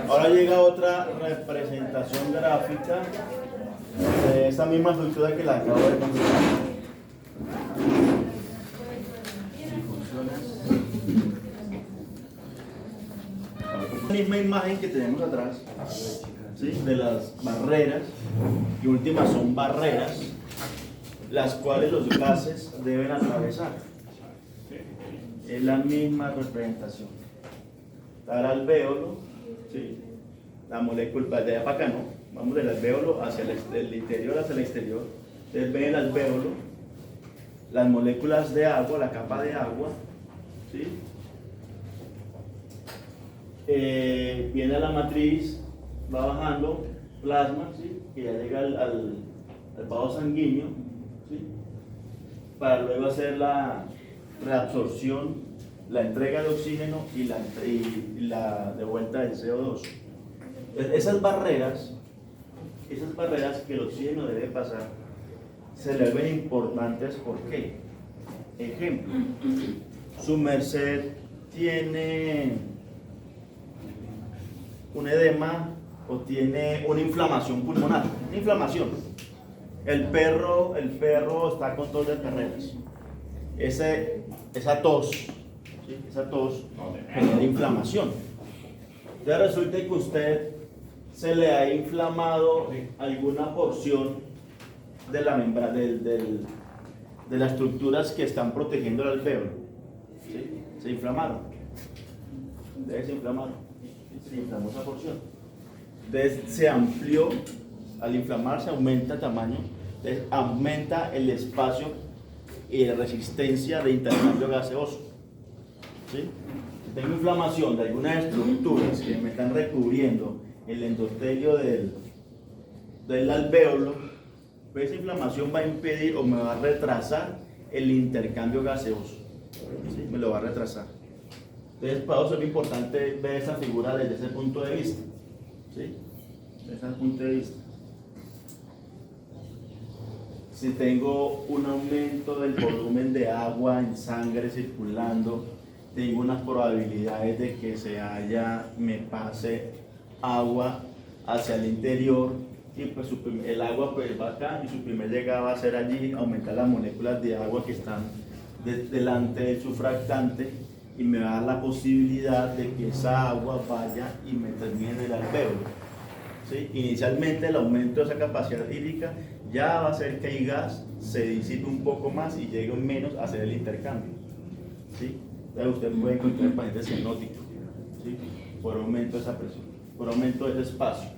Ahora llega otra representación gráfica de esta misma estructura que la acabo de mostrar. La misma imagen que tenemos atrás, ¿sí? De las barreras, y últimas son barreras, las cuales los gases deben atravesar. Es la misma representación. Está el alvéolo, ¿sí? La molécula de allá para acá, ¿no? Vamos del alvéolo hacia el interior hacia el exterior. Ustedes ven el alvéolo, las moléculas de agua, la capa de agua, ¿sí? Viene a la matriz, va bajando plasma, ¿sí? Que ya llega al vaso sanguíneo, ¿sí? Para luego hacer la reabsorción, la entrega de oxígeno y la de vuelta del CO2. Esas barreras que el oxígeno debe pasar, se le ven importantes. ¿Por qué? Ejemplo, su merced tiene un edema o tiene una inflamación pulmonar, una inflamación. El perro está con tos de carreras. Esa tos, ¿sí? Esa tos genera inflamación. Ya resulta que usted se le ha inflamado alguna porción de la membrana, de las estructuras que están protegiendo el alvéolo, ¿sí? Se inflamaron. Entonces se inflamaron. Se inflamó esa porción. Entonces se amplió, al inflamarse aumenta el tamaño, entonces aumenta el espacio y la resistencia de intercambio gaseoso. ¿Sí? Si tengo inflamación de algunas estructuras que me están recubriendo el endotelio del alvéolo, pues esa inflamación va a impedir o me va a retrasar el intercambio gaseoso. ¿Sí? Me lo va a retrasar. Entonces, para eso es muy importante ver esa figura desde ese punto de vista. ¿Sí? Desde ese punto de vista. Si tengo un aumento del volumen de agua en sangre circulando, tengo unas probabilidades de que me pase agua hacia el interior, y pues el agua pues va acá y su primer llegada va a ser allí, aumentar las moléculas de agua que están delante del surfractante, y me va a dar la posibilidad de que esa agua vaya y me termine en el alvéolo. ¿Sí? Inicialmente el aumento de esa capacidad hídrica ya va a hacer que el gas se disipe un poco más y llegue menos a hacer el intercambio. ¿Sí? Entonces usted puede encontrar pacientes cianóticos, ¿sí? Por aumento de esa presión, por aumento de ese espacio.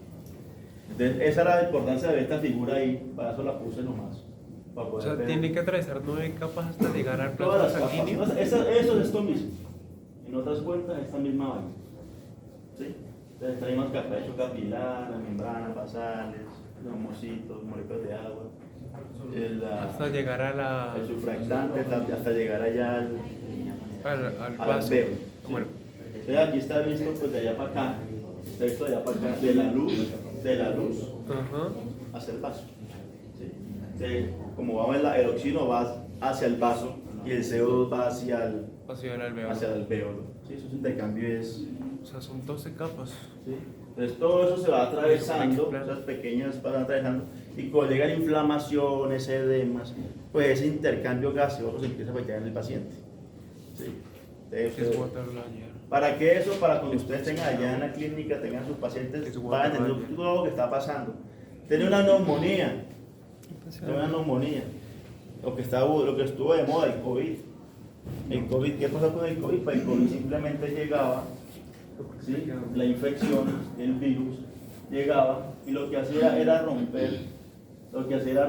Entonces esa era la importancia de ver esta figura ahí, para eso la puse nomás. O sea, tiene que atravesar 9 capas hasta llegar al todas plasma las sanguíneo. capas. Eso es esto mismo. En otras cuentas, esta misma vaina. ¿Sí? Entonces traemos hecho capilar, la membrana, basales, los mocitos, moléculas de agua, Hasta llegar a el surfractante, hasta llegar allá al al vaso. alvéolo. ¿Sí? Bueno, Entonces aquí está visto pues de allá para acá, esto de allá para acá, de la luz ajá. hacia el vaso. ¿Sí? Entonces, como vamos el oxígeno va hacia el vaso y el CO2 va hacia el alvéolo. ¿Sí? Eso es intercambio es. O sea, son 12 capas. ¿Sí? Entonces todo eso se va atravesando, esas pequeñas van atravesando, y cuando llega la inflamación, ese edemas, pues ese intercambio gaseoso se empieza a afectar en el paciente. ¿Sí? Entonces, ¿para qué eso? Para cuando ustedes tengan allá en la clínica, tengan sus pacientes, van a entender todo lo que está pasando. Tiene una neumonía, lo que estuvo de moda, el COVID. El COVID, ¿qué pasó con el COVID? Pues el COVID simplemente llegaba, ¿sí? La infección, el virus, llegaba y lo que hacía era romper, lo que hacía era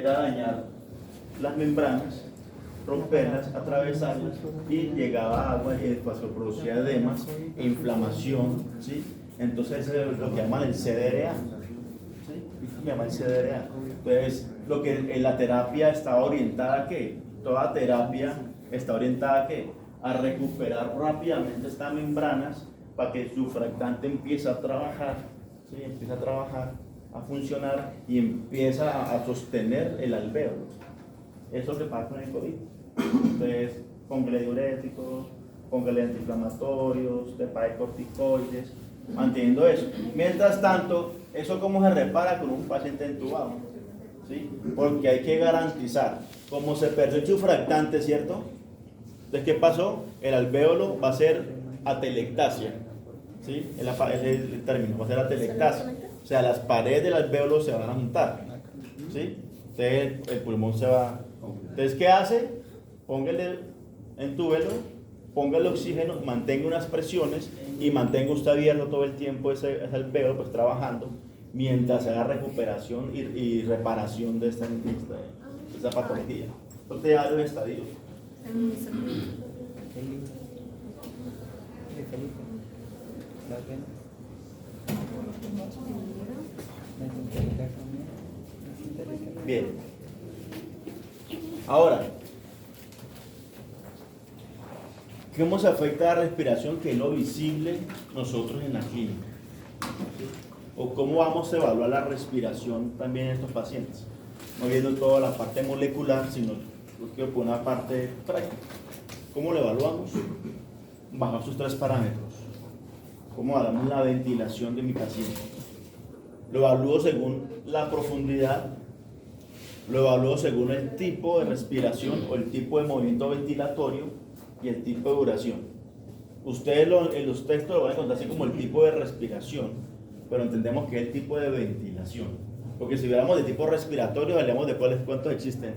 dañar las membranas, romperlas, atravesarlas, y llegaba agua y después se producía edemas e inflamación, ¿sí? Entonces es lo que llaman el CDRA. ¿Sí? Se llama el CDRA. Entonces, la terapia está orientada a qué? Toda terapia está orientada a qué? A recuperar rápidamente estas membranas para que su surfractante empiece a trabajar, ¿sí? Empieza a trabajar, a funcionar y empieza a sostener el alvéolo. Eso es lo que pasa con el COVID. Entonces, póngale diuréticos, póngale antiinflamatorios, depa de corticoides, manteniendo eso. Mientras tanto, ¿eso cómo se repara con un paciente entubado? ¿Sí? Porque hay que garantizar, como se perdió el surfractante, ¿cierto? Entonces, ¿qué pasó? El alvéolo va a ser atelectasia, ¿sí? Es el término, va a ser atelectasia. O sea, las paredes del alvéolo se van a juntar, ¿sí? Entonces, el pulmón se va. Entonces, ¿qué hace? Póngale, entúbelo, póngale oxígeno, mantenga unas presiones y mantenga usted abierto todo el tiempo ese alvéolo, pues trabajando, mientras se haga recuperación y reparación de esta patología. Entonces, ya los estadios. Bien. Ahora, ¿cómo se afecta la respiración, que es lo visible nosotros en la clínica? ¿O cómo vamos a evaluar la respiración también en estos pacientes? No viendo toda la parte molecular, sino por una parte práctica. ¿Cómo lo evaluamos? Bajo sus 3 parámetros. ¿Cómo hagamos la ventilación de mi paciente? Lo evalúo según la profundidad, lo evalúo según el tipo de respiración o el tipo de movimiento ventilatorio y el tipo de duración. Ustedes en los textos lo van a encontrar así como el tipo de respiración, pero entendemos que es el tipo de ventilación. Porque si hablamos de tipo respiratorio, hablamos de cuántos existen.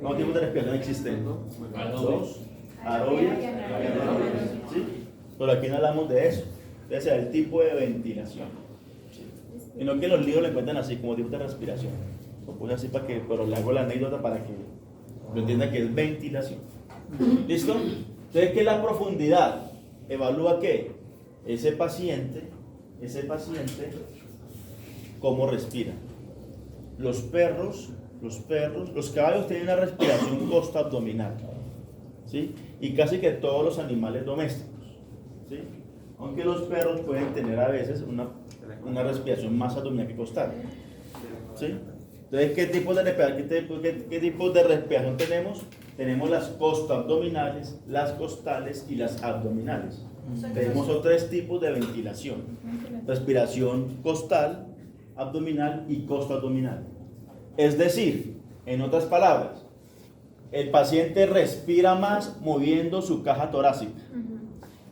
¿Cuántos tipos de respiración existen? 2, aerobia y anaerobia. ¿Sí? Pero aquí no hablamos de eso. Ese es el tipo de ventilación. ¿Sí? Y no que los libros le cuentan así, como tipo de respiración. Lo puse así pero le hago la anécdota para que lo entiendan que es ventilación. ¿Listo? Entonces, ¿qué es la profundidad? Evalúa qué. Ese paciente, cómo respira. Los caballos tienen una respiración costo-abdominal, ¿sí? Y casi que todos los animales domésticos, ¿sí? Aunque los perros pueden tener a veces una respiración más abdominal que costal, ¿sí? Entonces, ¿qué tipo de respiración tenemos? Tenemos las costo-abdominales, las costales y las abdominales. Tenemos 3 tipos de ventilación: respiración costal, abdominal y costo-abdominal. Es decir, en otras palabras, el paciente respira más moviendo su caja torácica.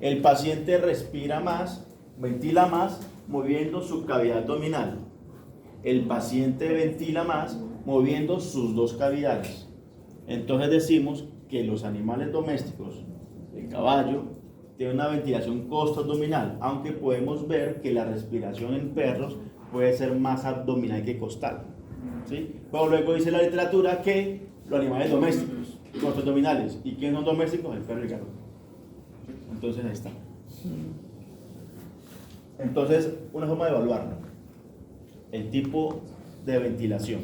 El paciente respira más, ventila más moviendo su cavidad abdominal. El paciente ventila más moviendo sus 2 cavidades. Entonces decimos que los animales domésticos, el caballo, tiene una ventilación costo-abdominal, aunque podemos ver que la respiración en perros puede ser más abdominal que costal, ¿sí? Pero luego dice la literatura que los animales domésticos, costo-abdominales, ¿y quiénes son domésticos? El perro y el gato. Entonces ahí está. Entonces, una forma de evaluarlo, el tipo de ventilación.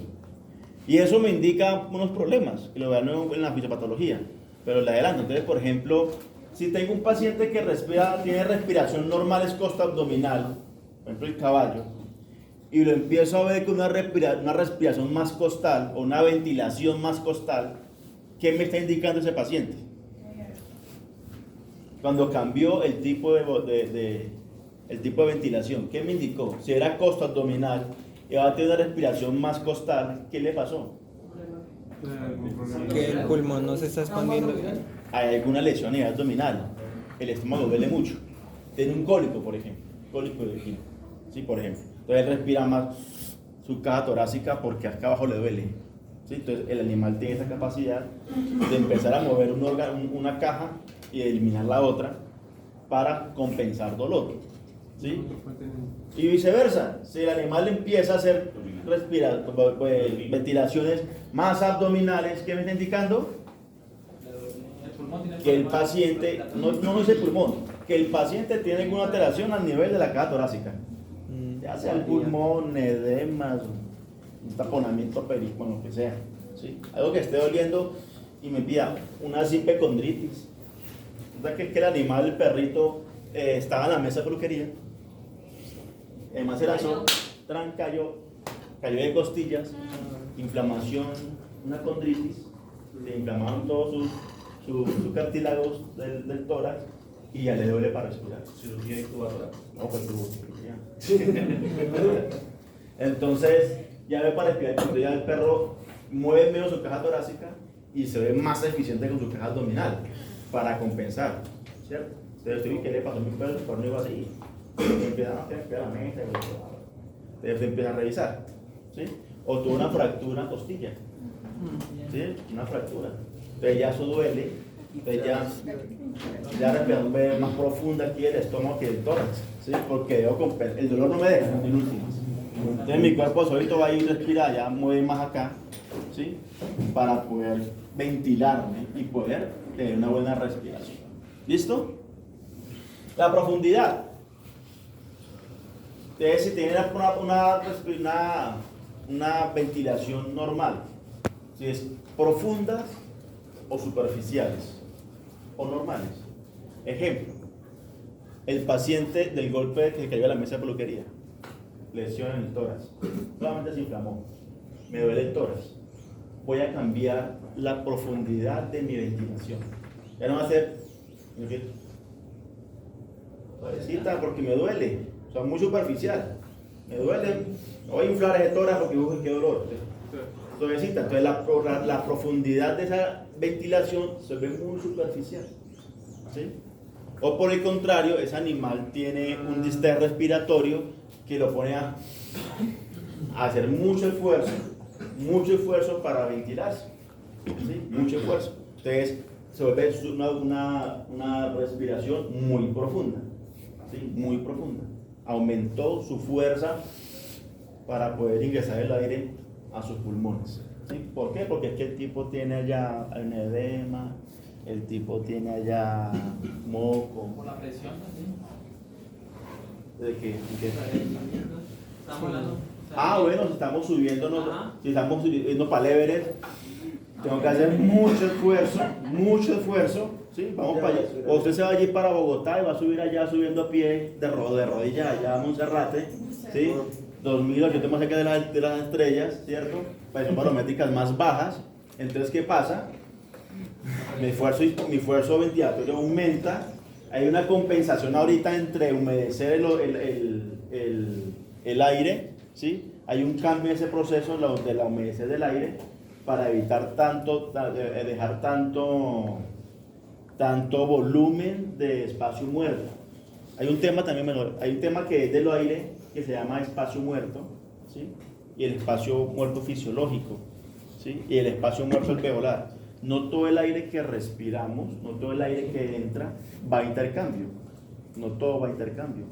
Y eso me indica unos problemas, que lo vean en la fisiopatología, pero le adelanto. Entonces, por ejemplo, si tengo un paciente que tiene respiración normal, es costo-abdominal, por ejemplo el caballo, y lo empiezo a ver con una respiración más costal o una ventilación más costal, ¿qué me está indicando ese paciente? Cuando cambió el tipo de ventilación, ¿qué me indicó? Si era costo-abdominal y va a tener una respiración más costal, ¿qué le pasó? Que el pulmón no se está expandiendo bien. Hay alguna lesión a nivel abdominal, el estómago duele mucho, tiene un cólico, por ejemplo, cólico de vagina, ¿sí? Por ejemplo, entonces él respira más su caja torácica porque acá abajo le duele, ¿sí? Entonces el animal tiene esa capacidad de empezar a mover una caja y eliminar la otra para compensar dolor, ¿sí? Y viceversa, si el animal empieza a hacer ventilaciones más abdominales, ¿qué me está indicando? Que el paciente, no es el pulmón, que el paciente tiene alguna alteración al nivel de la caja torácica, ya sea el pulmón, edemas, un taponamiento perico, lo que sea, ¿sí? Algo que esté doliendo y me pida una hipocondritis. Que el animal, el perrito, estaba en la mesa de peluquería, además se lanzó, cayó de costillas, inflamación, una condritis, Se inflamaron todos sus cartílagos del tórax y ya le duele para respirar. Cirugía intubadora. No, pues tuvo cirugía. Entonces, ya ve para respirar, cuando ya el perro mueve menos su caja torácica y se ve más eficiente con su caja abdominal para compensar, ¿cierto? Entonces, ¿qué le pasó a mi perro? El perro no iba así. Empiezan a hacer la mente, entonces empieza a revisar, ¿sí? O tuvo una fractura en costilla, ¿sí? Una fractura. Entonces ya eso duele, entonces ya la respiración ve más profunda aquí el estómago que el tórax, ¿sí? Porque el dolor no me deja en últimas. Entonces mi cuerpo solito va a ir respira, ya mueve más acá, ¿sí? Para poder ventilarme y poder tener una buena respiración. ¿Listo? La profundidad. Entonces, si tienen una ventilación normal, si es profundas o superficiales o normales. Ejemplo, el paciente del golpe que cayó a la mesa de peluquería, lesión en el tórax, solamente se inflamó, me duele el tórax, voy a cambiar la profundidad de mi ventilación. Ya no va a ser suavecita porque me duele, o sea, muy superficial, me duele, voy a inflar ese tórax porque qué dolor. Suavecita, entonces la profundidad de esa ventilación se ve muy superficial, ¿sí? O por el contrario, ese animal tiene un distrés respiratorio que lo pone a hacer mucho esfuerzo para ventilarse, ¿sí? Mucho esfuerzo. Entonces se vuelve una respiración muy profunda, ¿sí? Muy profunda. Aumentó su fuerza para poder ingresar el aire a sus pulmones, ¿sí? ¿Por qué? Porque es que el tipo tiene allá un edema, el tipo tiene allá moco. Por la presión también. ¿De qué? Estamos hablando. Bueno, si estamos subiendo para el Everest, tengo que hacer mucho esfuerzo, ¿sí? Vamos para allá. O usted se va allí para Bogotá y va a subir allá subiendo a pie de rodillas allá a Monserrate, ¿sí? 2800 más cerca de las estrellas, ¿cierto? Presión barométricas más bajas. Entonces, ¿qué pasa? Mi esfuerzo ventilatorio aumenta. Hay una compensación ahorita entre humedecer el aire, ¿sí? Hay un cambio en ese proceso de la humedecer del aire para evitar dejar tanto volumen de espacio muerto. Hay un tema también menor, hay un tema que es del aire que se llama espacio muerto, ¿sí? Y el espacio muerto fisiológico, ¿sí? Y el espacio muerto alveolar. No todo el aire que respiramos, no todo el aire que entra va a intercambio, no todo va a intercambio.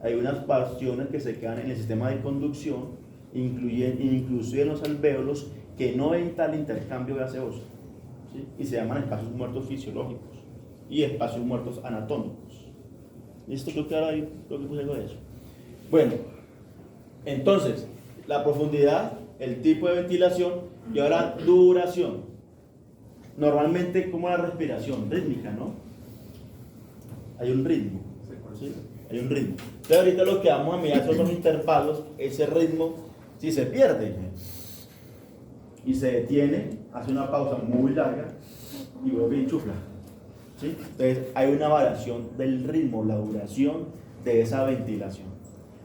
Hay unas porciones que se quedan en el sistema de conducción, inclusive en los alvéolos, que no ven tal intercambio gaseoso, ¿sí? Y se llaman espacios muertos fisiológicos y espacios muertos anatómicos. ¿Listo? Creo que ahora puse algo de eso. Bueno, entonces, la profundidad, el tipo de ventilación y ahora duración. Normalmente, como la respiración rítmica, ¿no? Hay un ritmo, ¿sí? Hay un ritmo. Entonces, ahorita lo que vamos a mirar son los intervalos, ese ritmo, si se pierde y se detiene, hace una pausa muy larga y vuelve y enchufla, ¿sí? Entonces, hay una variación del ritmo, la duración de esa ventilación.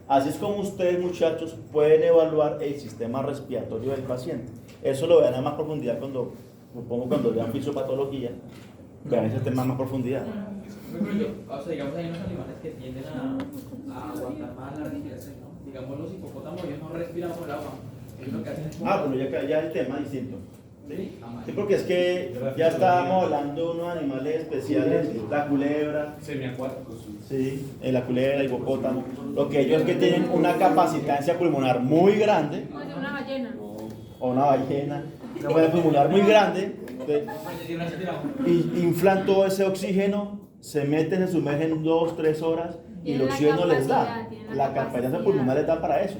Así es como ustedes, muchachos, pueden evaluar el sistema respiratorio del paciente. Eso lo vean a más profundidad cuando vean fisiopatología, vean ese tema a más profundidad. O sea, digamos, hay unos animales que tienden a aguantar más la respiración, ¿no? Digamos, los hipopótamos, ellos no respiran por el agua. Ellos lo que hacen es... Pero ya el tema es distinto. Sí, porque es que ya estábamos hablando de unos animales especiales, la culebra, Semiacuáticos. sí, la culebra, el hipopótamo. Lo que ellos es que tienen una capacitancia pulmonar muy grande, O sea, una ballena. o una ballena, una capacidad pulmonar muy grande, y inflan todo ese oxígeno, se meten, se sumergen 2-3 horas y el oxígeno les da. La capacidad pulmonar les da para eso,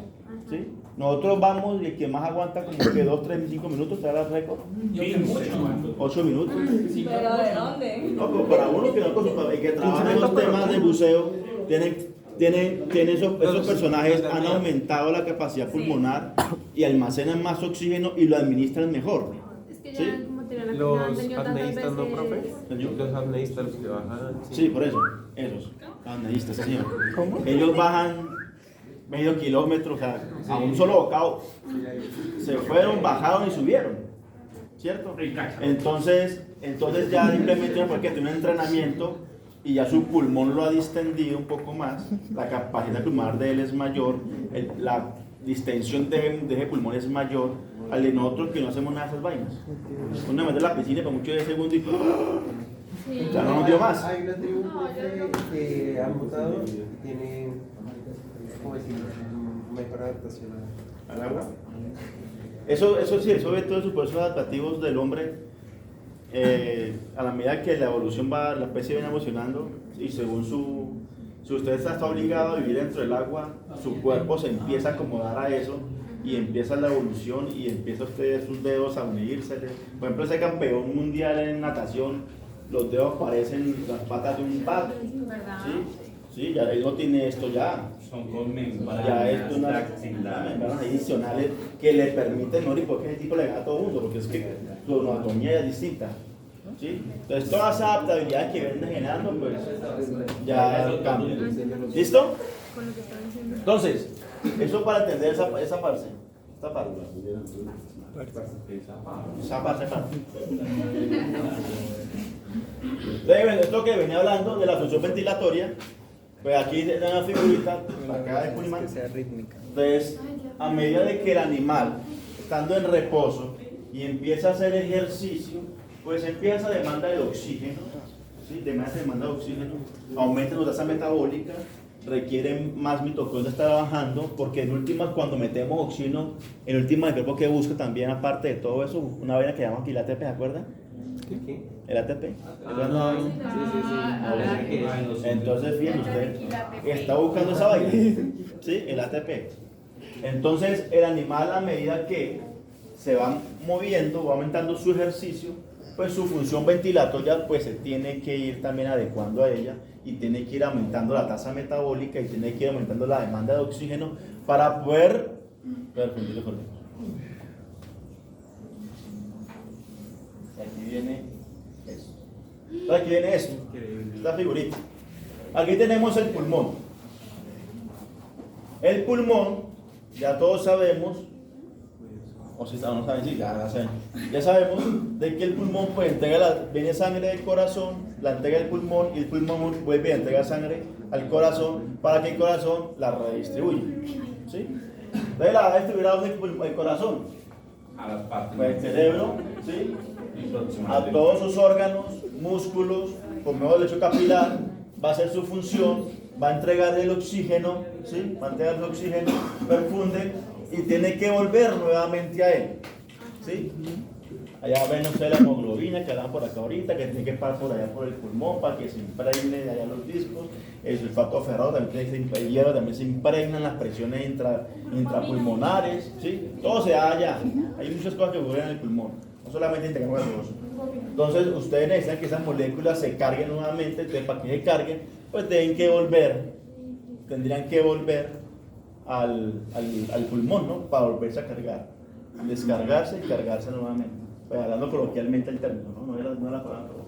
¿sí? Nosotros vamos y el que más aguanta como que 2, 3, 5 minutos, te da el récord. 8 minutos. ¿Pero de dónde? No, pero para uno que no el que trabaja en los temas de buceo, esos personajes han aumentado la capacidad pulmonar y almacenan más oxígeno y lo administran mejor. Es que ya ¿sí? como tener persona que Los no han tenido tantas apneístas, ¿no, profe? veces. Los apneístas, los que bajan. Sí, por eso, esos, analistas, sí, señor. Ellos bajan medio kilómetro, o sea, a un solo bocado. Se fueron, bajaron y subieron, ¿cierto? Entonces ya simplemente porque tiene un entrenamiento y ya su pulmón lo ha distendido un poco más, la capacidad pulmonar de él es mayor, la distensión de ese pulmón es mayor al de nosotros que no hacemos nada de esas vainas. Uno mete la piscina por mucho de segundos y ya no nos dio más. Hay una tribu que han votado y tiene, ¿cómo decir? Mejor adaptación ¿Al agua? Eso sí, eso ve todos los procesos adaptativos del hombre a la medida que la evolución va, la especie viene evolucionando y según si usted está obligado a vivir dentro del agua, su cuerpo se empieza a acomodar a eso y empieza la evolución y empieza usted sus dedos a unirse. Por ejemplo, ese campeón mundial en natación, los dedos parecen las patas de un pato. Sí, ya él no tiene esto ya. Son con membranas Ya es una axilares. membranas adicionales que le permiten morir porque ese tipo le gana a todo el mundo, porque es que su anatomía es distinta. ¿Sí? Entonces todas esas adaptabilidades que vienen generando, pues ya cambian. ¿Listo? Entonces, eso para entender esa parte. Esta parte. Esa parte. Entonces, esto que venía hablando de la función ventilatoria, pues aquí en la figurita, acá de Puliman. Que sea rítmica. Entonces, a medida de que el animal, estando en reposo y empieza a hacer ejercicio, pues empieza demanda de oxígeno, ¿sí? Demanda de oxígeno, aumenta su tasa metabólica, requiere más mitocondrias estar trabajando, porque en últimas cuando metemos oxígeno, en últimas el cuerpo que busca también, aparte de todo eso, una vaina que llama aquí el ATP, ¿se acuerdan? ¿Qué? El ATP. Entonces, fíjense usted, está buscando esa vaina, ¿sí? El ATP. Entonces, el animal a medida que se va moviendo, va aumentando su ejercicio, pues su función ventilatoria pues se tiene que ir también adecuando a ella y tiene que ir aumentando la tasa metabólica y tiene que ir aumentando la demanda de oxígeno para poder perfundirlo con esto. Y aquí viene eso. Entonces aquí viene esto, esta figurita. Aquí tenemos el pulmón. El pulmón, ya todos sabemos, o si no saben, sí, ya sabemos de que el pulmón pues viene sangre del corazón, la entrega del pulmón y el pulmón vuelve a entregar sangre al corazón para que el corazón la redistribuya. ¿Sí? Entonces la va a distribuir a dónde el corazón. A las partes. Pues el cerebro, ¿sí? Y A próximamente. todos sus órganos, músculos, por medio del lecho capilar, va a hacer su función, va a entregar el oxígeno, ¿sí? Va a entregar el oxígeno, perfunde y tiene que volver nuevamente a él, ¿sí? Allá ven ustedes la hemoglobina que hablan por acá ahorita, que tiene que pasar por allá por el pulmón para que se impregne de allá los discos. El sulfato ferrado también, el hierro también se impregna en las presiones intrapulmonares, ¿sí? Todo se da allá. Hay muchas cosas que ocurren en el pulmón, no solamente integramos nervioso. Entonces, ustedes necesitan que esas moléculas se carguen nuevamente. Entonces, para que se carguen, pues tendrían que volver al pulmón, ¿no? Para volverse a cargar, descargarse y cargarse nuevamente. Pues hablando coloquialmente el término, ¿no? No es la palabra, pero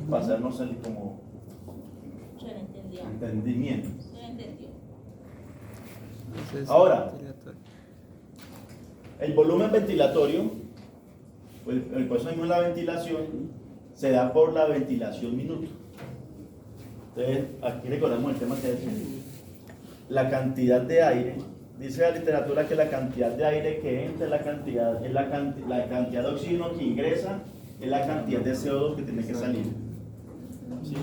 para hacernos el como Se le entendió. entendimiento. Se le entendió. Entonces, Ahora. ventilatorio. El volumen ventilatorio, el proceso mismo de la ventilación, se da por la ventilación minuto. Entonces, aquí recordamos el tema que decía. La cantidad de aire, dice la literatura que la cantidad de aire que entra es la cantidad de oxígeno que ingresa, es la cantidad de CO2 que tiene que salir. ¿Sí?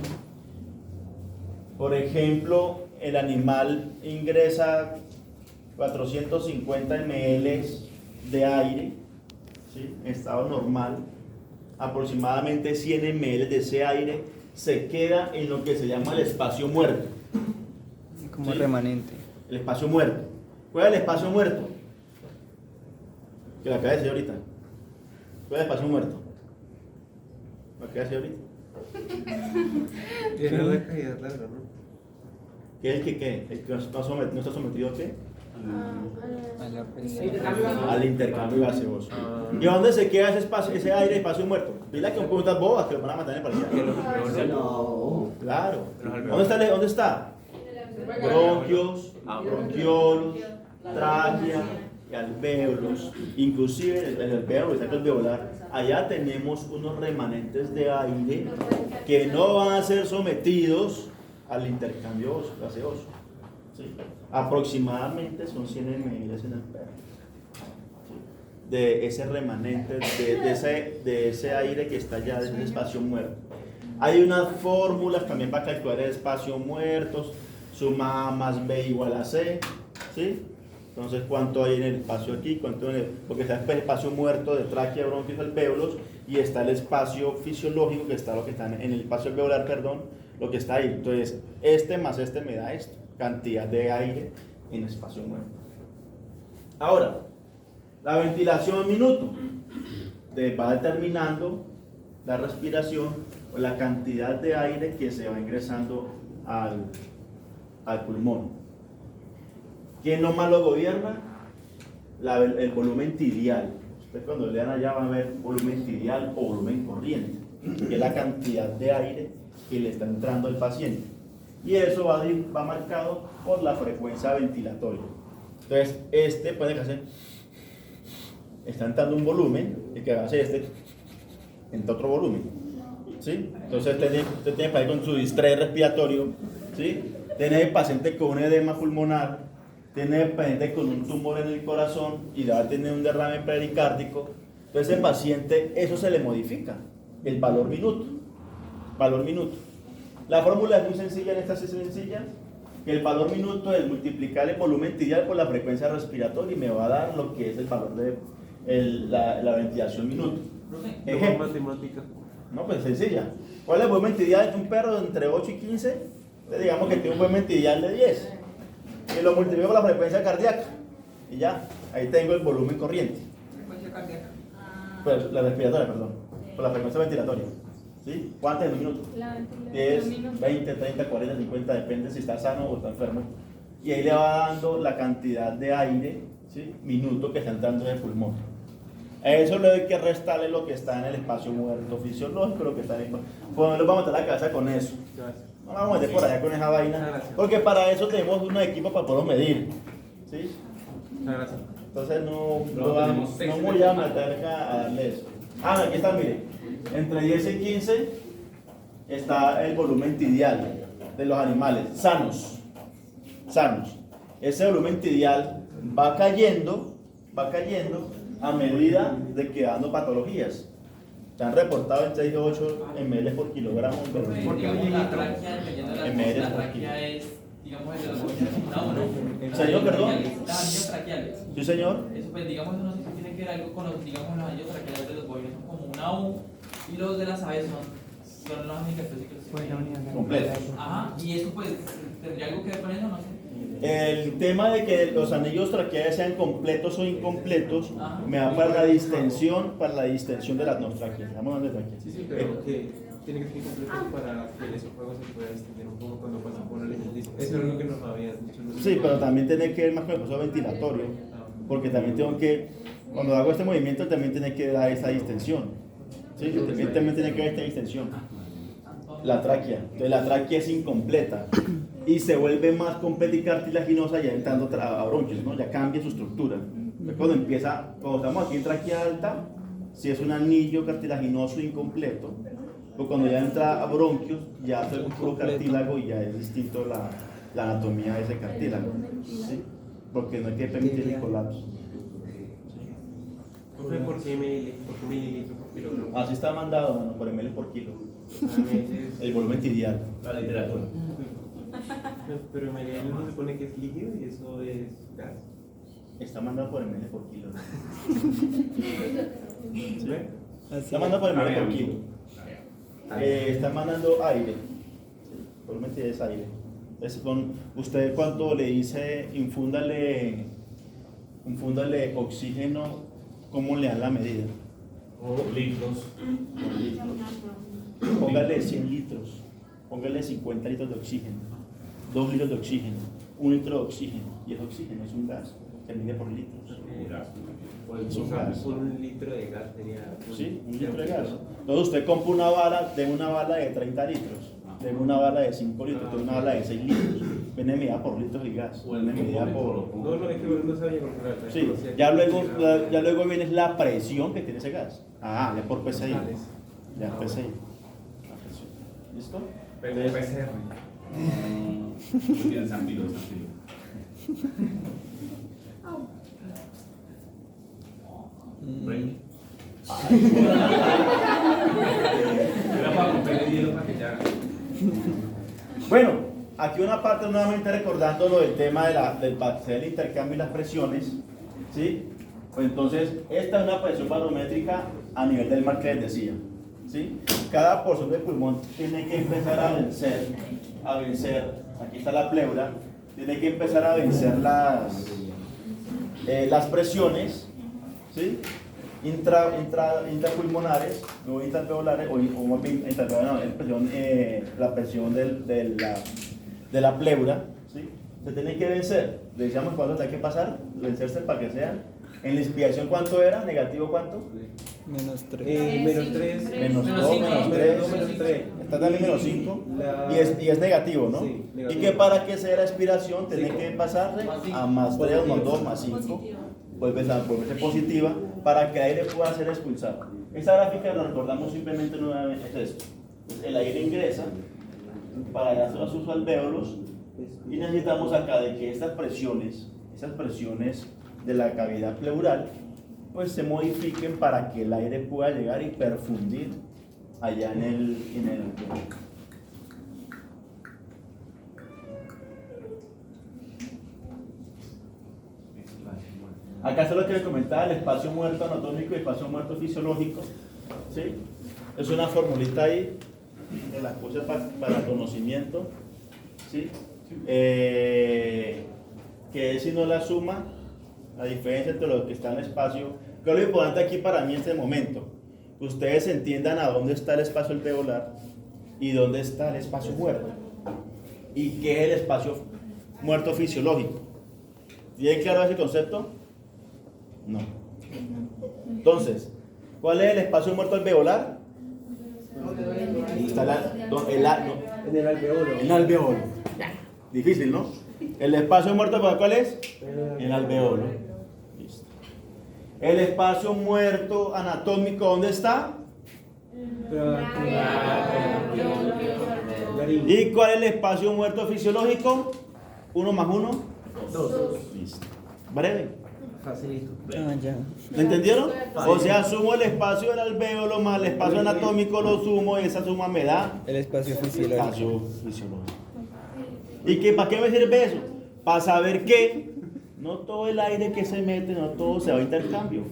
Por ejemplo, el animal ingresa 450 ml de aire, ¿sí? En estado normal, aproximadamente 100 ml de ese aire se queda en lo que se llama el espacio muerto. Como ¿Sí? remanente. El espacio muerto. ¿Cuál es el espacio muerto? Que lo acaba de decir ahorita. ¿Cuál es el espacio muerto? Lo acaba de decir ahorita. Tiene una caída larga, ¿no? ¿Qué es el que qué? ¿El que no está sometido a qué? A la presión. al intercambio gaseoso. ¿Y a dónde se queda ese espacio, ese aire, espacio muerto? Dile que son preguntas bobas que lo van a matar en el parcial. Claro. ¿Dónde está? Bronquios, bronquiolos, tráquea y alvéolos. Inclusive en el alvéolo, el alveolar, allá tenemos unos remanentes de aire que no van a ser sometidos al intercambio gaseoso. ¿Sí? Aproximadamente son 100 ml en el perro. ¿Sí? De ese remanente, de ese aire que está ya en el espacio muerto. Hay unas fórmulas también para calcular el espacio muerto, suma A más B igual a C. ¿Sí? Entonces, ¿cuánto hay en el espacio aquí? Porque está el espacio muerto de tráquea, bronquios, alvéolos, y está el espacio fisiológico, que está lo que está en el espacio alveolar, perdón, lo que está ahí. Entonces, este más este me da esto, cantidad de aire en espacio muerto. Ahora, la ventilación minuto va determinando la respiración o la cantidad de aire que se va ingresando al pulmón. ¿Quién nomás lo gobierna? El volumen tibial. Ustedes cuando lean allá van a ver volumen tibial o volumen corriente, que es la cantidad de aire que le está entrando al paciente. Y eso va marcado por la frecuencia ventilatoria. Entonces, puede que hacer, está entrando un volumen, el que hace entra otro volumen. ¿Sí? Entonces, usted tiene para ir con su distrés respiratorio, ¿sí? Tiene el paciente con un edema pulmonar, tiene el paciente con un tumor en el corazón y va a tener un derrame pericárdico. Entonces, el paciente, eso se le modifica, el valor minuto. La fórmula es muy sencilla, en esta es sencilla, que el valor minuto es multiplicar el volumen tibial por la frecuencia respiratoria y me va a dar lo que es el valor de la ventilación minuto. Ejemplo. Matemática. No, pues sencilla. ¿Cuál es el volumen tibial de un perro de entre 8 y 15? Entonces, digamos que tiene un volumen tibial de 10. Y lo multiplico por la frecuencia cardíaca. Y ya, ahí tengo el volumen corriente. Frecuencia cardíaca. Pues la respiratoria, perdón. Por la frecuencia ventilatoria. ¿Sí? ¿Cuánto es en un minuto? 10, 20, 30, 40, 50, depende si está sano o está enfermo. Y ahí le va dando la cantidad de aire, ¿sí? Minuto que está entrando en el pulmón. A eso le hay que restarle lo que está en el espacio muerto fisiológico, lo que está en el... Pues no nos vamos a meter la cabeza con eso. No vamos a meter por allá con esa vaina, porque para eso tenemos unos equipos para poderlo medir. ¿Sí? Entonces no voy a meter a darle eso. Aquí está, mire. Entre 10 y 15 está el volumen tibial de los animales sanos. Ese volumen tibial va cayendo a medida de que dando patologías. Se han reportado entre 6 y 8 ml por kilogramo. Porque la tráquea, dependiendo de la tráquea es, digamos, el de los bovinos como una U, ¿no? Señor, perdón. Las anillos traqueales. Sí, señor. Eso, pues, digamos, no sé si tiene que ver algo con los, digamos, los anillos traqueales de los bovinos son como una U y los de las aves son los amigastrociclos. Completo. Ajá, y eso, pues, ¿tendría algo que ver con eso? No sé. El tema de que los anillos traqueales sean completos o incompletos me da para la distensión de las no traqueas. Estamos hablando de traqueas. Sí, pero que tiene que ser incompleto para que el esófago se pueda extender un poco cuando pasa por el intestino. Eso es lo que nos habías dicho. Sí, pero también tiene que ver más con el proceso ventilatorio, porque también tengo que, cuando hago este movimiento, también tiene que dar esa distensión. Sí, también tiene que ver esta distensión. La tráquea. Entonces la tráquea es incompleta y se vuelve más completa y cartilaginosa ya entrando a bronquios, ¿no? Ya cambia su estructura. Entonces, cuando estamos aquí en tráquea alta, si es un anillo cartilaginoso incompleto, o cuando ya entra a bronquios, ya es un puro cartílago y ya es distinto la anatomía de ese cartílago, ¿sí? Porque no hay que permitir el colapso. ¿Por qué mililitro por kilogramo? Así está mandado, mano, por ml por kilo. El volumen tibial. La literatura. Pero ml no se supone que es líquido y eso es gas. Está mandado por ml por kilo. ¿Sí? ¿Ve? Está mandando por ml por kilo. Está mandando aire. Sí, volumen tibial es aire. Entonces, usted cuando le dice infúndale oxígeno, ¿cómo le dan la medida? Litros. Póngale 100 litros, póngale 50 litros de oxígeno. 2 litros de oxígeno, 1 litro de oxígeno, y el oxígeno es un gas, se mide por litros. Es un gas. Un litro de gas sería. Sí, 1 litro de gas. Entonces usted compra una bala, de una bala de 30 litros, de una bala de 5 litros, de una bala de 6 litros. Viene medida por litros de gas. Viene medida por... No, es que no sabía calcular. Sí, ya luego viene la presión que tiene ese gas. Ah, ya por PSI. Ya PSI. La presión. ¿Listo? PCR. Era para romper el hielo para que ya. Bueno, aquí una parte nuevamente recordando lo del tema del intercambio y las presiones, ¿sí? Pues entonces, esta es una presión barométrica a nivel del mar que les decía, ¿sí? Cada porción del pulmón tiene que empezar a vencer, aquí está la pleura, tiene que empezar a vencer las presiones, ¿sí? Intrapulmonares, no intralveolares, o más bien la presión de la pleura, ¿sí? Se tiene que vencer. Le decíamos cuánto hay que pasar, vencerse para que sea. En la inspiración, ¿cuánto era? ¿Negativo cuánto? -3. -3. Menos Menos 2, cinco. menos 3. Menos 3. Está también menos 5. La- Y es negativo, ¿no? Sí, negativo. Y que para que sea la expiración, tiene Cinco. que pasarse Más cinco. a más 3, más 2, Positivo. más 5. Positivo. Vuelve a ser positiva para que el aire pueda ser expulsado. Esta gráfica la recordamos simplemente nuevamente, es esto. Entonces, el aire ingresa para ir a sus alvéolos y necesitamos acá de que esas presiones de la cavidad pleural pues se modifiquen para que el aire pueda llegar y perfundir allá en el acá se lo que les comentaba, el espacio muerto anatómico y el espacio muerto fisiológico, ¿sí? Es una formulita ahí de las cosas para conocimiento, ¿sí? Que es si no la suma, la diferencia entre lo que está en el espacio, que es lo importante aquí para mí en este momento, ustedes entiendan a dónde está el espacio alveolar y dónde está el espacio muerto, y qué es el espacio muerto fisiológico. ¿Tienen claro ese concepto? No. Entonces, ¿cuál es el espacio muerto alveolar? Está En el alveolo. el alveolo. Difícil, ¿no? El espacio muerto alveolar, ¿cuál es? El alveolo. Listo. El espacio muerto anatómico, ¿dónde está? ¿Y cuál es el espacio muerto fisiológico? 1 más 1. 2. Listo. Breve. Facilito. Ah, ya. ¿Me entendieron? O sea, sumo el espacio del alvéolo más el espacio anatómico, lo sumo y esa suma me da El espacio el fisiológico. espacio fisiológico. ¿Y que, para qué me sirve eso? Para saber que no todo el aire que se mete, no todo se va a intercambio.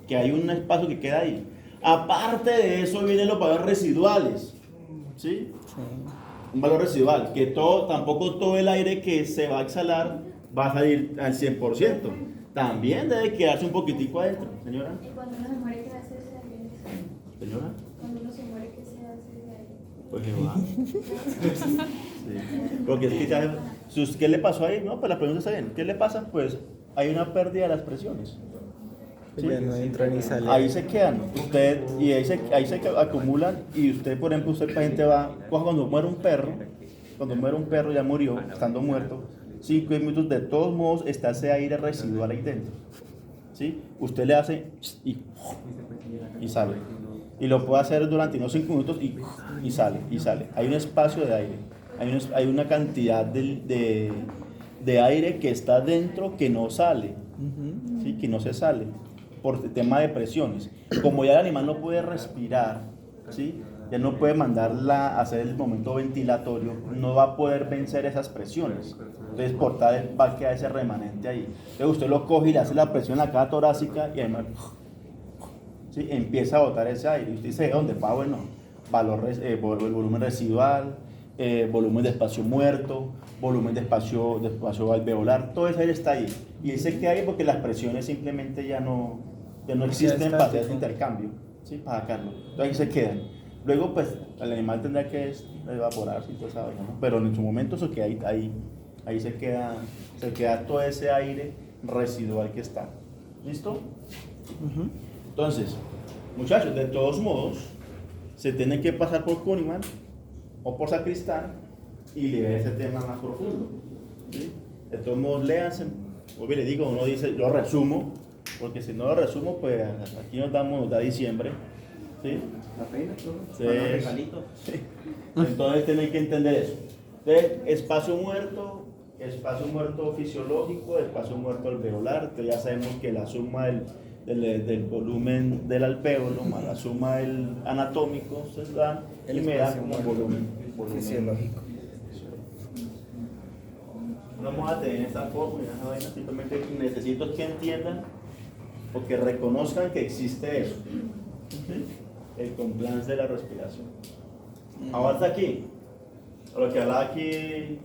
Que hay un espacio que queda ahí. Aparte de eso vienen los valores residuales. ¿Sí? Sí. Un valor residual. Que tampoco todo el aire que se va a exhalar va a salir al 100%. También debe quedarse un poquitico adentro, señora. Y cuando uno se muere, ¿qué hace ese aire? Señora. Cuando uno se muere, ¿qué se hace ese aire? Pues que va. Sí. Porque es que ya, ¿qué le pasó ahí? No, pues la pregunta está bien. ¿Qué le pasa? Pues hay una pérdida de las presiones. Pues ya no entra ni sale. Ahí se quedan. Y ahí se acumulan. Y usted, por ejemplo, paciente va, cuando muere un perro ya murió, estando muerto, 5 minutos, de todos modos está ese aire residual ahí dentro. ¿Sí? Usted le hace y sale. Y lo puede hacer durante unos 5 minutos y sale. Hay un espacio de aire. Hay una cantidad de aire que está dentro que no sale. Ujú. ¿Sí? Que no se sale por el tema de presiones. Como ya el animal no puede respirar, ¿sí? Ya no puede mandarla a hacer el momento ventilatorio, no va a poder vencer esas presiones. Entonces, por tal va a quedar ese remanente ahí. Entonces, usted lo coge y le hace la presión a la caja torácica y además, ¿sí? Empieza a botar ese aire. Y usted dice, ¿de dónde? Bueno, volumen residual, volumen de espacio muerto, volumen de espacio alveolar, todo ese aire está ahí. Y él se queda ahí porque las presiones simplemente ya no existen para hacer ese intercambio, ¿sí? Para sacarlo. Entonces ahí se quedan. Luego, pues, el animal tendrá que evaporarse y todo esa vaina, ¿no? Pero en su momento eso que ahí se queda todo ese aire residual que está. ¿Listo? Ujú. Entonces, muchachos, de todos modos, se tiene que pasar por Kuhlmann o por Sacristán y leer ese tema más profundo. ¿Sí? De todos modos, léanse. Hoy le digo, uno dice, yo resumo, porque si no lo resumo, pues aquí nos da diciembre. ¿Sí? La pena, todo. Sí. Para los regalitos. Sí. Entonces tienen que entender eso. Entonces, espacio muerto fisiológico, espacio muerto alveolar. Entonces ya sabemos que la suma del volumen del alvéolo más la suma del anatómico se dan y me da como volumen fisiológico. No vamos a tener esta forma, esa vaina, simplemente necesito que entiendan o que reconozcan que existe eso. ¿Sí? El compliance de la respiración. Ahora está aquí, lo que hablaba aquí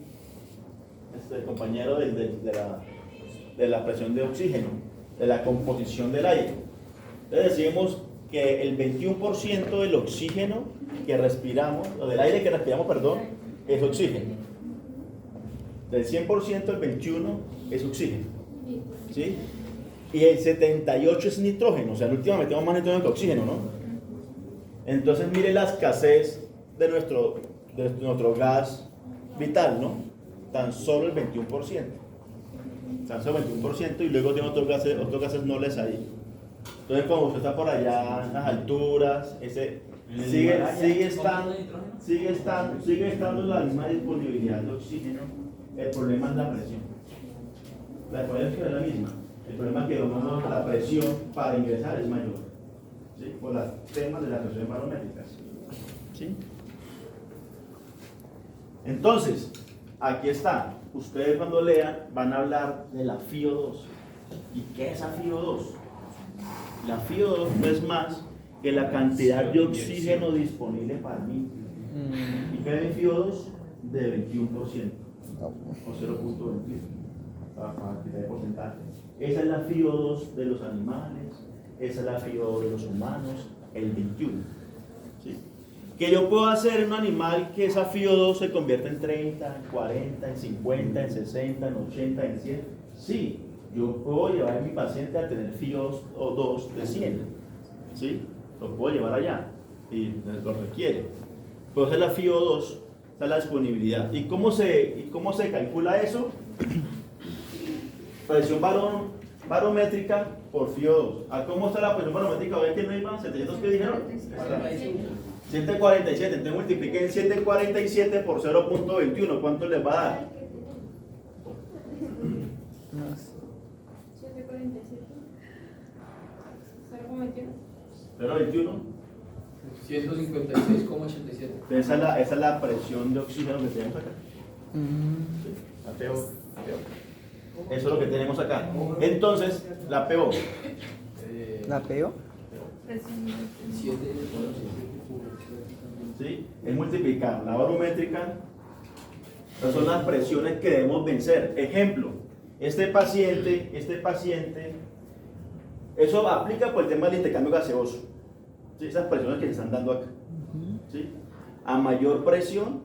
el compañero de la presión de oxígeno, de la composición del aire. Entonces decimos que el 21% del oxígeno que respiramos, o del aire que respiramos, perdón, es oxígeno. Del 100% el 21% es oxígeno. ¿Sí? Y el 78% es nitrógeno, o sea, en última metemos más nitrógeno que oxígeno, ¿no? Entonces mire la escasez de nuestro gas vital, ¿no? Tan solo el 21%. Tan solo el 21% y luego tiene otros gases nobles ahí. Entonces cuando usted está por allá en las alturas, sigue estando la misma disponibilidad de oxígeno. El problema es la presión. La presión es la misma. El problema es que la presión para ingresar es mayor. ¿Sí? Por los temas de las presiones barométricas. ¿Sí? Entonces, aquí está. Ustedes cuando lean van a hablar de la FiO2. ¿Y qué es la FiO2? La FiO2 no es más que la cantidad de oxígeno disponible para mí. ¿Y qué es mi FiO2? De 21%. O 0.21. Para quitar el porcentaje. Esa es la FiO2 de los animales. Esa es la FiO2 de los humanos, el 21. ¿Sí? ¿Que yo puedo hacer en un animal que esa FiO2 se convierta en 30, en 40, en 50, en 60, en 80, en 100? Sí, yo puedo llevar a mi paciente a tener FiO2 de 100. ¿Sí? Lo puedo llevar allá y lo requiere. Pero esa es la FiO2, esa es la disponibilidad. ¿Y cómo se calcula eso? Presión barométrica por FiO2. ¿A cómo está la presión barométrica? ¿Ven que no iban? ¿700 qué dijeron? 747. Entonces multipliquen 747 por 0.21. ¿Cuánto les va a dar? 747. 0,21. 0.21. 156,87. Esa es la presión de oxígeno que tenemos acá. ¿Sí? La PO. Eso es lo que tenemos acá. Entonces, la PO. ¿La peo? ¿Sí? Es multiplicar la barométrica. Esas son las presiones que debemos vencer. Ejemplo, este paciente, eso aplica por el tema del intercambio gaseoso. ¿Sí? Esas presiones que se están dando acá. ¿Sí? A mayor presión,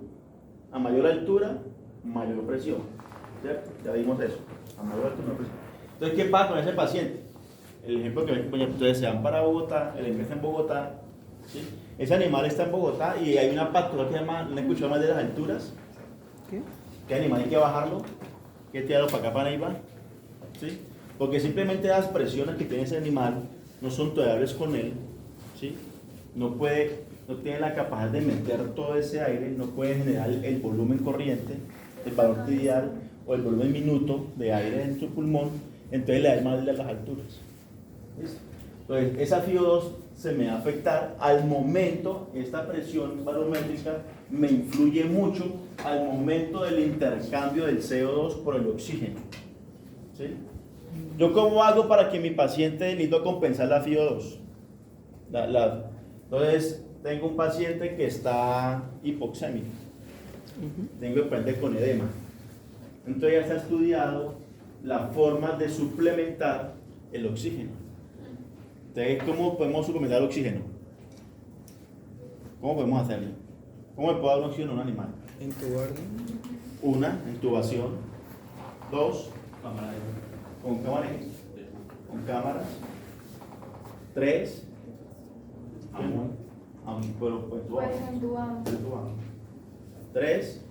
a mayor altura, mayor presión. ¿Cierto? Ya vimos eso. A mayor altura, mayor presión. Entonces, ¿qué pasa con ese paciente? El ejemplo que ustedes se van para Bogotá, el empieza en Bogotá. ¿Sí? Ese animal está en Bogotá y hay una patrona que se llama, ¿no he escuchado más de las alturas? ¿Qué? ¿Qué animal hay que bajarlo? ¿Hay que tirarlo para acá para arriba? ¿Sí? Porque simplemente las presiones que tiene ese animal no son tolerables con él. ¿Sí? No tiene la capacidad de meter todo ese aire, no puede generar el volumen corriente, el valor ideal o el volumen minuto de aire en su pulmón, entonces le da mal de las alturas. ¿Listo? Entonces, esa FiO2 se me va a afectar al momento, esta presión barométrica me influye mucho al momento del intercambio del CO2 por el oxígeno. ¿Sí? ¿Yo cómo hago para que mi paciente necesito compensar la FiO2? Entonces, tengo un paciente que está hipoxémico, tengo el paciente con edema. Entonces ya se ha estudiado las formas de suplementar el oxígeno. Entonces, ¿cómo podemos suplementar el oxígeno? ¿Cómo podemos hacerlo? ¿Cómo le puedo dar oxígeno a un animal? Intubar. Una, intubación. Dos, Cámara de- con cámaras. Con cámaras. Tres, pero pues tú Pues entubado. Tres.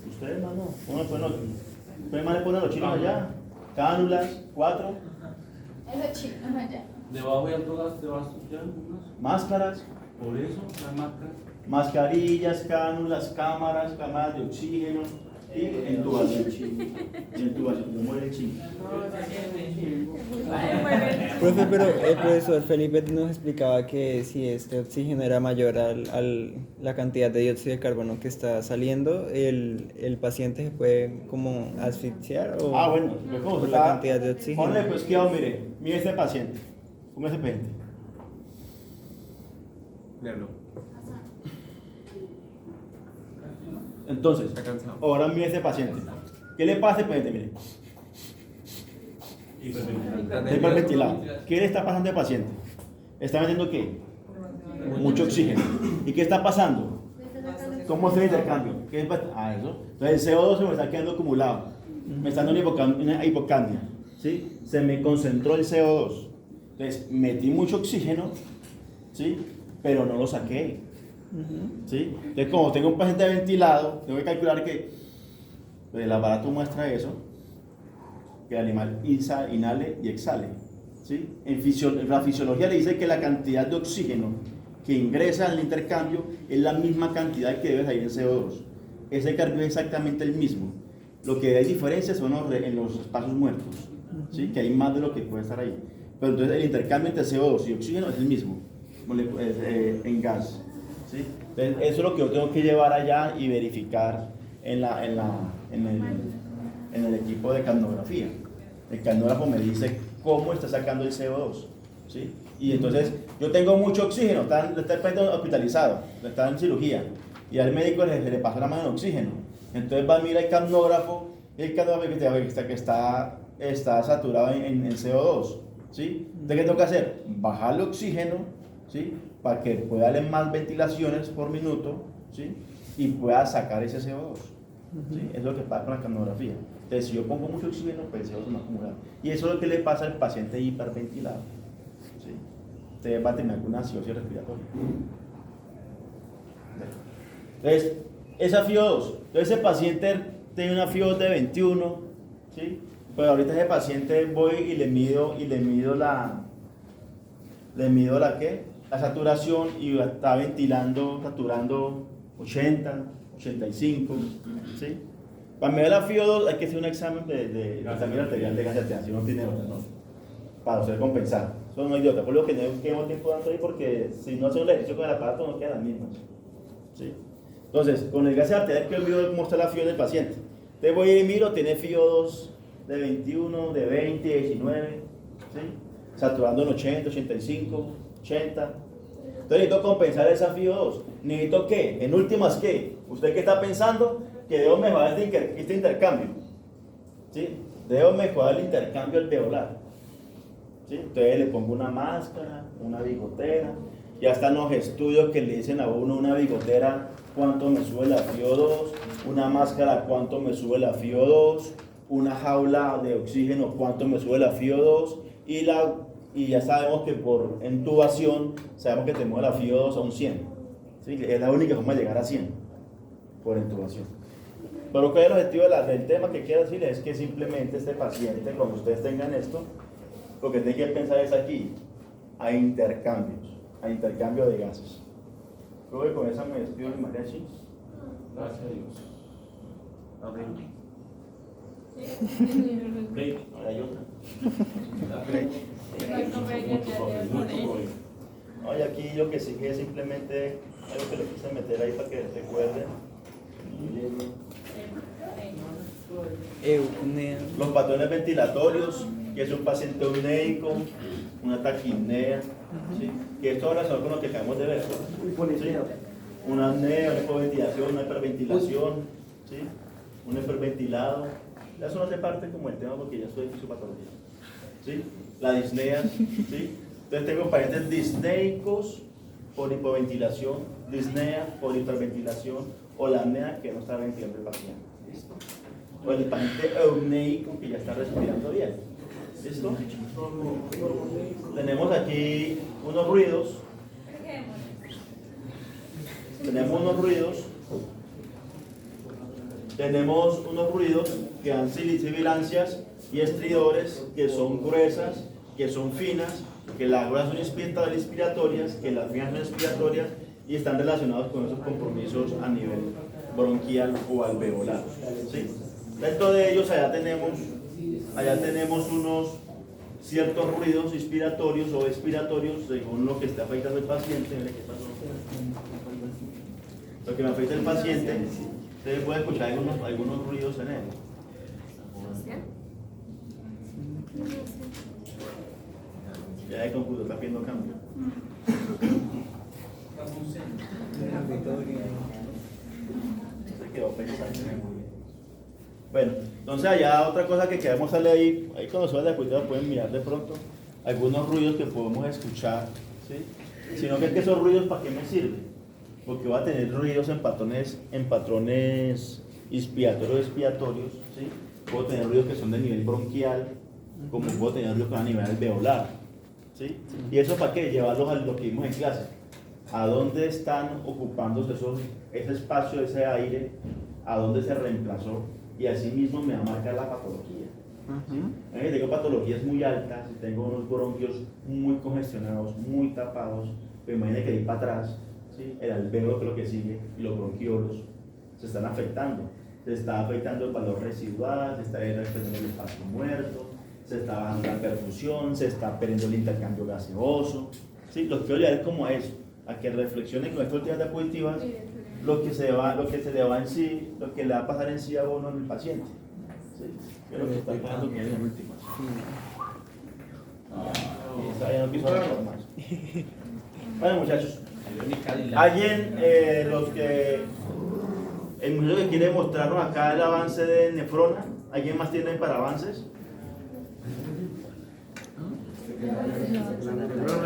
Ustedes, mano, ¿cómo le ponen los? Ustedes más le ponen los chinos allá. Cánulas. Cuatro. Eso chino, allá. Debajo ya todas te vas ya unas. Máscaras. Por eso, las máscaras. Mascarillas, cánulas, cámaras de oxígeno y intubación. Intubación, no muere el chino. Profe, pero el profesor Felipe nos explicaba que si este oxígeno era mayor al la cantidad de dióxido de carbono que está saliendo, el paciente se puede como asfixiar o Bueno, pues como por está, la cantidad de oxígeno. ponle pues que mire este paciente, ¿cómo es ese paciente? Míralo. Entonces, Está cansado. ahora mire este paciente. ¿Qué le pasa a ese paciente? Mire, está hiperventilado. ¿Qué le está pasando al paciente? ¿Está metiendo qué? Mucho oxígeno. ¿Y qué está pasando? ¿Cómo es el intercambio? ¿Qué es? Eso. Entonces el CO2 se me está quedando acumulado. Me está dando una hipocamia. ¿Sí? Se me concentró el CO2. Entonces metí mucho oxígeno, ¿sí? Pero no lo saqué. ¿Sí? Entonces como tengo un paciente ventilado, tengo que calcular que el aparato muestra eso, que el animal inhale y exhale. ¿Sí? La fisiología le dice que la cantidad de oxígeno que ingresa al intercambio es la misma cantidad que debe salir en CO2. Ese cambio es exactamente el mismo. Lo que hay diferencias son en los espacios muertos, ¿sí? Que hay más de lo que puede estar ahí. Pero entonces el intercambio entre CO2 y oxígeno es el mismo en gas. ¿Sí? Entonces, eso es lo que yo tengo que llevar allá y verificar en el equipo de capnografía. El capnógrafo me dice cómo está sacando el CO2. ¿Sí? Y entonces yo tengo mucho oxígeno, está el paciente hospitalizado, está en cirugía, y al médico le pasa la mano en oxígeno. Entonces va a mirar el capnógrafo, y el capnógrafo que está saturado en CO2. ¿Sí? Entonces, ¿qué tengo que hacer? Bajar el oxígeno, ¿sí? Para que pueda darle más ventilaciones por minuto, ¿sí? Y pueda sacar ese CO2. ¿Sí? Eso es lo que pasa con la capnografía. Entonces, si yo pongo mucho oxígeno, pues el CO2 se me acumula. Y eso es lo que le pasa al paciente hiperventilado. ¿Sí? Usted va a tener alguna acidosis respiratoria. Entonces, esa FIO2. Entonces, ese paciente tiene una FIO2 de 21, ¿sí? Pero ahorita ese paciente voy y le mido la ¿qué? La saturación y está saturando 80, 85, ¿sí? Para medir la FIO2 hay que hacer un examen de examen arterial de gas arterial, si no tiene otra, ¿no? Para hacer compensar. Eso no es idiota, por lo que no quedemos tiempo dando ahí porque si no hacemos el ejercicio con el aparato no quedan las mismas, ¿sí? Entonces, con el gas arterial que mido cómo está la FIO del paciente. Entonces voy y miro, tiene FIO2 de 21, de 20, de 19, ¿sí? Saturando en 80, 85, 80. Entonces necesito compensar esa FIO2. ¿Necesito qué? En últimas, ¿qué? ¿Usted qué está pensando? Que debo mejorar este intercambio. ¿Sí? Debo mejorar el intercambio alveolar. ¿Sí? Entonces le pongo una máscara, una bigotera. Ya están los estudios que le dicen a uno una bigotera cuánto me sube la FIO2, una máscara cuánto me sube la FIO2, una jaula de oxígeno cuánto me sube la FIO2 y ya sabemos que por intubación sabemos que te mueve la FIO2 a un 100. ¿Sí? Es la única forma de llegar a 100 por intubación. Pero ¿cuál es el objetivo del tema que quiero decir? Es que simplemente este paciente, cuando ustedes tengan esto, lo que tienen que pensar es aquí, a intercambio de gases. Creo que con esa me despido de mariachi. Gracias a Dios. Amén. Break. Ahora hay otra. Oye, aquí lo que sigue es simplemente algo que le quise meter ahí para que recuerden. Eupnea. Los patrones ventilatorios, que es un paciente euneico, una taquipnea, ¿sí? Que esto ahora son con lo que acabamos de ver. ¿Sí? Una apnea, una hipoventilación, una hiperventilación, ¿sí? Un hiperventilado. Eso no hace parte como el tema porque ya soy fisiopatología. ¿Sí? La disnea, ¿sí? Entonces tengo pacientes disneicos por hipoventilación, disnea por hiperventilación o la apnea que no está ventilando el paciente. ¿Listo? O el paciente eupneico que ya está respirando bien. ¿Listo? Tenemos aquí unos ruidos. Tenemos unos ruidos que dan sibilancias y estridores que son gruesas, que son finas, que las gruesas son inspiratorias, que las finas son expiratorias y están relacionados con esos compromisos a nivel bronquial o alveolar. ¿Sí? Dentro de ellos allá tenemos unos ciertos ruidos inspiratorios o expiratorios según lo que esté afectando el paciente. Mire, ¿qué pasó? Lo que me afecta el paciente, ustedes pueden escuchar algunos ruidos en él. Ya el computador está pidiendo cambio. Se quedó pensando. Bueno, entonces allá otra cosa que queremos darle ahí cuando suena de cuidado pueden mirar de pronto algunos ruidos que podemos escuchar, ¿sí? Sino que esos ruidos ¿para qué me sirven? Porque va a tener ruidos en patrones inspiratorios o expiatorios, ¿sí? Puedo tener ruidos que son de nivel bronquial, como puedo tener ruidos que son a nivel alveolar, ¿sí? ¿Y eso para qué? Llevarlos a lo que vimos en clase. ¿A dónde están ocupándose ese espacio, ese aire? ¿A dónde se reemplazó? Y así mismo me va a marcar la patología. ¿Sí? Si tengo patologías muy altas, si tengo unos bronquios muy congestionados, muy tapados, pues imagínate que ir para atrás, ¿sí? El alvéolo, que es lo que sigue, y los bronquiolos se están afectando. Se está afectando el valor residual, se está afectando el espacio muerto, se está bajando la perfusión, se está perdiendo el intercambio gaseoso. ¿Sí? Lo que quiero llevar es como a eso, a que reflexione con estas últimas diapositivas lo que se le va en sí, lo que le va a pasar en sí a uno en el paciente. ¿Sí? Que es lo que está pasando con las últimas. Ya no quiso hablar más. Bueno, muchachos, alguien, el muchacho que quiere mostrarnos acá el avance de nefrona, ¿alguien más tiene para avances?